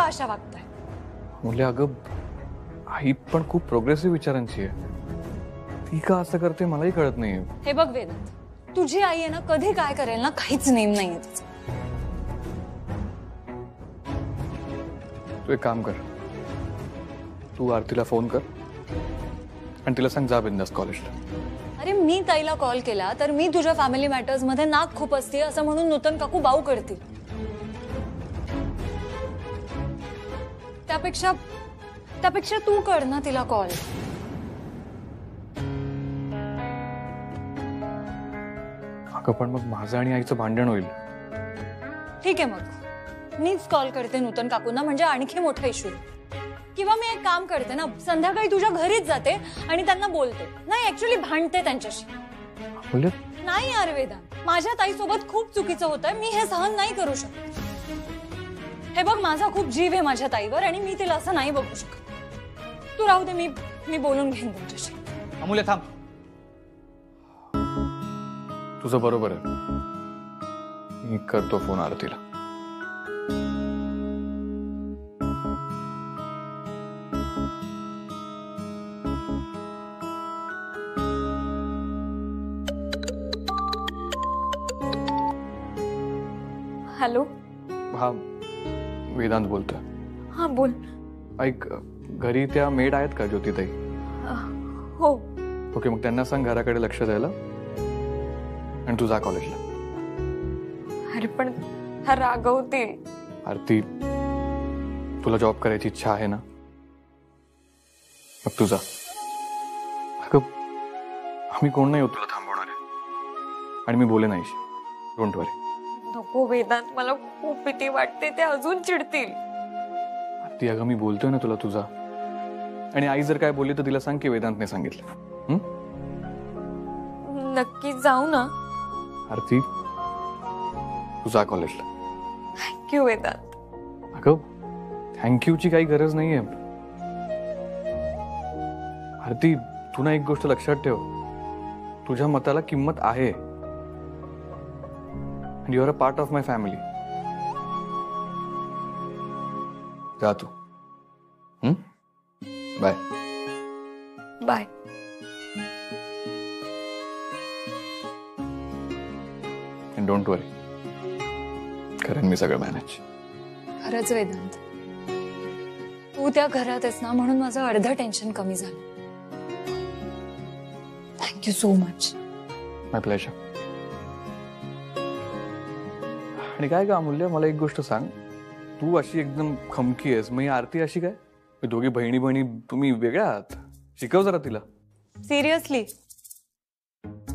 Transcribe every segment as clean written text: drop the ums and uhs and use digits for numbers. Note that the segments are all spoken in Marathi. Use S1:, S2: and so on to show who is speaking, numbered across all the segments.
S1: अशा वागताय?
S2: मुले अगं आई पण खूप प्रोग्रेसिव्ह विचारांची आहे. ती का असं करते मलाही कळत नाही.
S1: हे बघ वेदांत, तुझी आई आहे ना, कधी काय करेल ना काहीच नेम नाहीये तिचं.
S2: तू एक काम कर, तू आरतीला फोन कर आणि तिला सांग जा बिंदास कॉलेजला.
S1: अरे मी ताईला कॉल केला तर मी तुझ्या फॅमिली मॅटर्स मध्ये नाक खूप असते असं म्हणून नूतन काकू बाऊ करतील. त्यापेक्षा तू कर ना तिला कॉल.
S2: अगं पण मग माझं आणि आईचं भांडण होईल.
S1: ठीक आहे, मग मीच कॉल करते नूतन काकूंना, म्हणजे आणखी मोठा इश्यू. किंवा मी एक काम करते ना, संध्याकाळी तुझ्या घरीच जाते आणि त्यांना बोलते. नाही, ऍक्च्युअली भांडते त्यांच्याशी. नाही यार वेदांत, माझ्या ताईसोबत खूप चुकीचं होतंय. मी हे सहन नाही करू शकत. हे बघ, माझा खूप जीव आहे माझ्या ताईवर आणि मी तिला असं नाही बघू शकत. तू राहू दे, मी बोलून घेईन त्यांच्याशी.
S2: अमूल्य थांब. तुझं बरोबर आहे, मी करतो फोन आरतीला.
S1: हॅलो.
S2: हा वेदांत बोलतोय.
S1: हा बोल.
S2: ऐक, घरी त्या मेड आहेत का ज्योतिताई?
S1: हो.
S2: ओके, मग त्यांना सांग घराकडे लक्ष द्यायला आणि तू जा कॉलेजला.
S1: अरे पण हा रागवतील.
S2: आरती, तुला जॉब करायची इच्छा आहे ना, मग तू जा. अगं आम्ही कोण नाही होत तुला थांबवणार आहे आणि मी बोले नाहीशी. डोंट वरी.
S1: नको वेदांत, मला खूप भीती वाटते. ते अजून चिडतील.
S2: आरती अगं मी बोलतोय ना तुला, तुझा. आणि आई जर काय बोलली तर तिला सांग की वेदांतने सांगितलं.
S1: नक्की जाऊ ना.
S2: आरती तू जा कॉलेजला.
S1: थँक्यू वेदांत.
S2: अगं थँक्यूची काही गरज नाहीये. आरती तू ना एक गोष्ट लक्षात ठेव, तुझ्या मताला किंमत आहे. And you are a part of my family. जा तू. Bye.
S1: Bye.
S2: And don't worry, करेन मी सगळं मॅनेज.
S1: खरंच वेदांत, तू त्या घरात आहेस ना, म्हणून माझं अर्ध टेन्शन कमी झालं. Thank you so much.
S2: My pleasure. आणि काय का अमूल्य, मला एक गोष्ट सांग, तू अशी एकदम खमकी आहेस, मग आरती अशी काय? दोघी बहिणी बहिणी तुम्ही वेगळ्या आहात. शिकव जरा तिला.
S1: सिरियसली,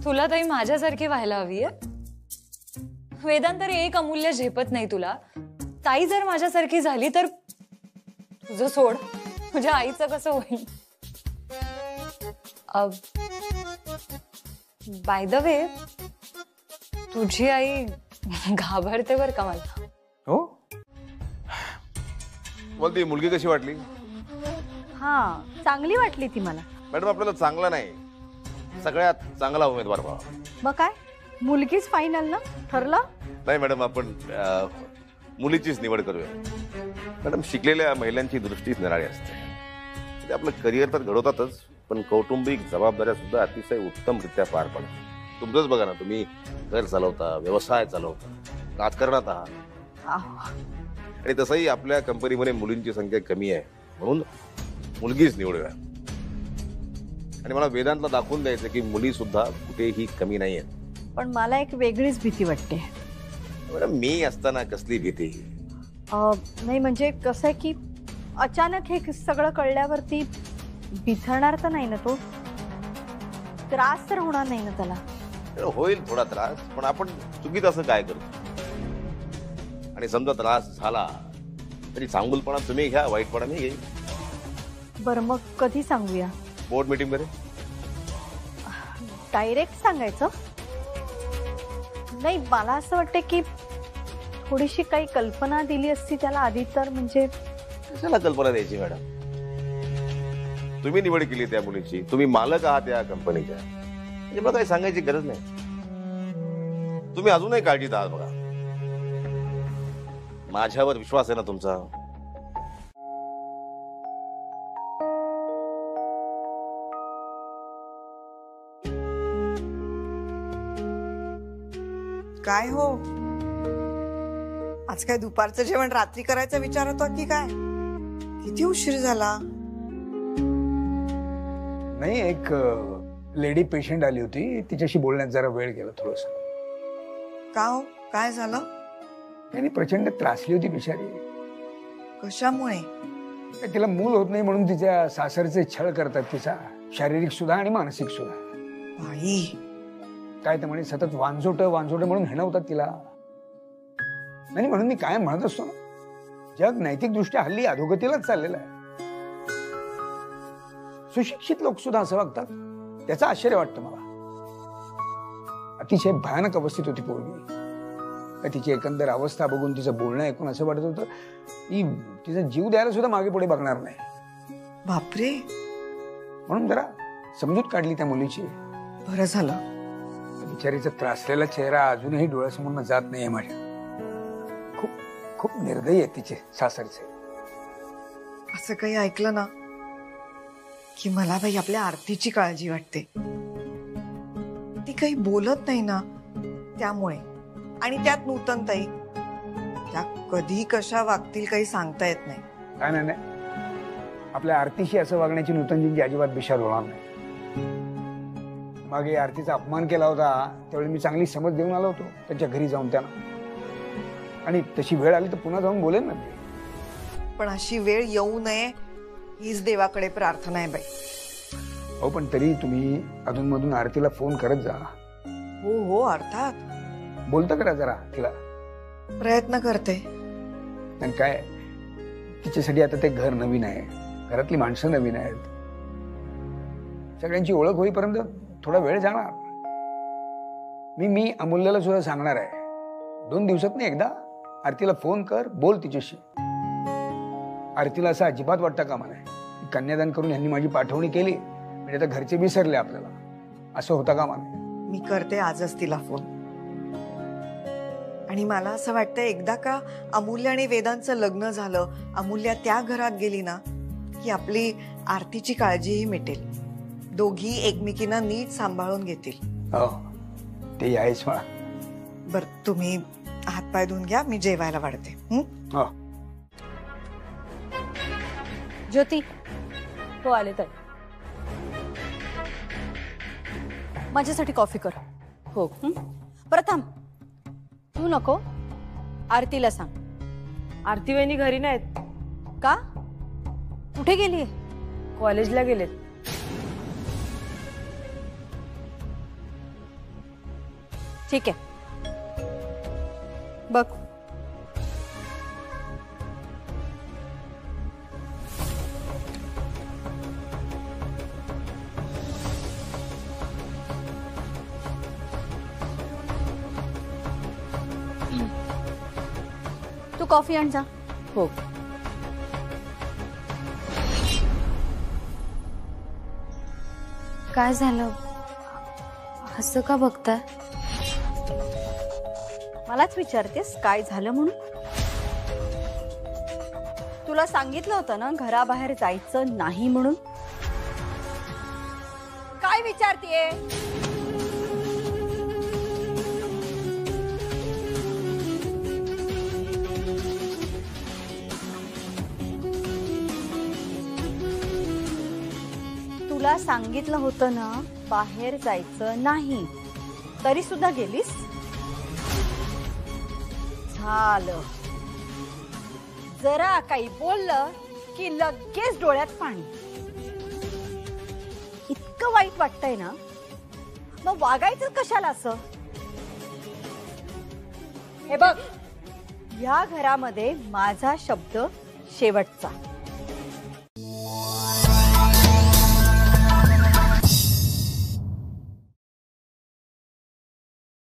S1: तुला ताई माझ्यासारखी व्हायला हवी आहे. वेदांत, तरी एक अमूल्य झेपत नाही तुला. ताई जर माझ्यासारखी झाली तर तुझं सोड, तुझ्या आईचं कसं होईल? बाय द वे, तुझी आई घाबरते बर का मला.
S3: हो, मला ती मुलगी कशी वाटली?
S4: हा, चांगली वाटली ती मला.
S3: मॅडम, आपल्याला चांगला नाही, सगळ्यात चांगला उमेदवार व्हा.
S4: मग काय, मुलगीच फायनल ना? ठरलं?
S3: नाही मॅडम, आपण मुलीचीच निवड करूया. मॅडम, शिकलेल्या महिलांची दृष्टीच निराळी असते. ते आपलं करिअर तर घडवतातच, पण कौटुंबिक जबाबदाऱ्या सुद्धा अतिशय उत्तमरित्या पार पडतात. तुमचंच बघा ना, तुम्ही घर चालवता, व्यवसाय चालवता, राजकारणात आहात. आणि तसंही आपल्या कंपनीमध्ये मुलींची संख्या कमी आहे, म्हणून मुलगीच निवडूया. आणि मला वेदांतला दाखवून द्यायचं की मुली सुद्धा कुठेही कमी नाही आहेत.
S4: पण मला एक वेगळीच भीती वाटते.
S3: मॅडम, मी असताना कसली भीती?
S4: नाही म्हणजे कसं आहे की अचानक हे सगळं कळल्यावरती बिथरणार तर नाही ना तो? त्रास तर होणार नाही ना त्याला?
S3: होईल थोडा त्रास, पण आपण चुकीचं असं काय करतो? आणि समजा त्रास झाला तरी चांगुलपणा तुम्ही घ्या, वाईटपणा मी घेईन.
S4: बरं, मग कधी सांगूया?
S3: बोर्ड मीटिंग मध्ये.
S4: डायरेक्ट सांगायचं नाही. मला असं वाटतं की थोडीशी काही कल्पना दिली असती त्याला आधी तर. म्हणजे
S3: कशाला कल्पना द्यायची मॅडम? तुम्ही निवड केली त्या मुलीची, तुम्ही मालक आहात त्या कंपनीच्या, म्हणजे मला काही सांगायची गरज नाही. तुम्ही अजूनही काळजीत आहात बघा. माझ्यावर विश्वास आहे ना तुमचा?
S5: काय हो, आज काय दुपारचं जेवण रात्री करायचा विचार होता की काय? किती उशीर झाला?
S6: नाही, एक लेडी पेशंट आली होती, तिच्याशी बोलण्यात जरा वेळ गेला थोडस.
S5: का हो, काय झालं?
S6: त्यांनी प्रचंड त्रासली होती बिचारी.
S5: कशामुळे?
S6: तिला मूल होत नाही म्हणून तिच्या सासरचे छळ करतात, तिचा शारीरिक सुद्धा आणि मानसिक सुद्धा.
S5: बाई,
S6: काय ते म्हणे सतत वांजोट म्हणून हिणवतात तिला. नाही म्हणून मी काय म्हणत असतो ना, जग नैतिकदृष्ट्या हल्ली अधोगतीलाच चाललेलं आहे. सुशिक्षित लोक सुद्धा असं वागतात, त्याचं आश्चर्य वाटतं मला. अतिशय भयानक अवस्थेत होती पोरगी. तिची एकंदर अवस्था बघून, तिचं बोलणं ऐकून असं वाटत होतं की तिचा जीव द्यायला सुद्धा मागे पुढे बघणार नाही.
S5: बापरे.
S6: म्हणून जरा समजूत काढली त्या मुलीची.
S5: बरं झालं.
S6: बिचारीचा त्रासलेला चेहरा अजूनही डोळ्यासमोर जात नाहीये माझ्या. खूप खूप निर्दयी आहे तिचे सासरचे.
S5: असं काही ऐकलं ना की मला बाई आपल्या आरतीची काळजी वाटते. ती काही बोलत नाही ना, त्यामुळे. आणि त्यात नूतन ताई, त्या कधी कशा वागतील काही सांगता येत नाही.
S6: काय नाही, आपल्या आरतीशी असं वागण्याची नूतनजींची अजिबात बिशार होणार नाही. मागे आरतीचा अपमान केला होता त्यावेळी मी चांगली समज देऊन आलो होतो त्यांच्या घरी जाऊन त्यांना. आणि तशी वेळ आली तर पुन्हा जाऊन बोलेन ना.
S5: पण अशी वेळ येऊ नये हीच देवाकडे प्रार्थना आहे बाई.
S6: हो, पण तरी तुम्ही अधूनमधून आरतीला फोन करत जा.
S5: हो हो, अर्थात.
S6: बोलता करा जरा तिला.
S5: प्रयत्न करते.
S6: आणि काय, तिच्यासाठी आता ते घर नवीन आहे, घरातली माणसं नवीन आहेत, सगळ्यांची ओळख होईपर्यंत थोडा वेळ जाणार. मी अमूल्याला सुद्धा सांगणार आहे, 2 दिवसात एकदा आरतीला फोन कर, बोल तिच्याशी. आरतीला असं अजिबात वाटतं कामा नये कन्यादान करून यांनी माझी पाठवणी केली म्हणजे आता घरचे विसरले आपल्याला, असं होता कामा नये.
S5: मी करते आजच तिला फोन. आणि मला असं वाटतं एकदा का अमूल्य आणि वेदांचं लग्न झालं, अमूल्या त्या घरात गेली ना की आपली आरतीची काळजीही मिटेल. दोघी एकमेकींना नीट सांभाळून घेतील.
S6: हो, ते आहेच मला.
S5: बर, तुम्ही हातपाय धुवून घ्या, मी जेवायला वाढते.
S6: हो.
S1: ज्योती, हो आले तर माझ्यासाठी कॉफी कर. हो. प्रथम तू नको, आरतीला सांग.
S7: आरती वहिनी घरी नाहीत.
S1: का? कुठे गेलीये?
S7: कॉलेजला गेलेत.
S1: ठीक आहे, बघ. तू कॉफी आण जा.
S7: हो.
S8: काय झालं? असं का बघताय?
S1: मलाच विचारतेस काय झालं म्हणून? तुला सांगितलं होतं ना घराबाहेर जायचं नाही म्हणून. काय विचारतेय? तुला सांगितलं होतं ना बाहेर जायचं नाही, तरी सुद्धा गेलीस. झालं, जरा काही बोललं की लगेच डोळ्यात पाणी. इतकं वाईट वाटतंय ना, मग वागायचं कशाला असं? हे बघ, या घरामध्ये माझा शब्द शेवटचा.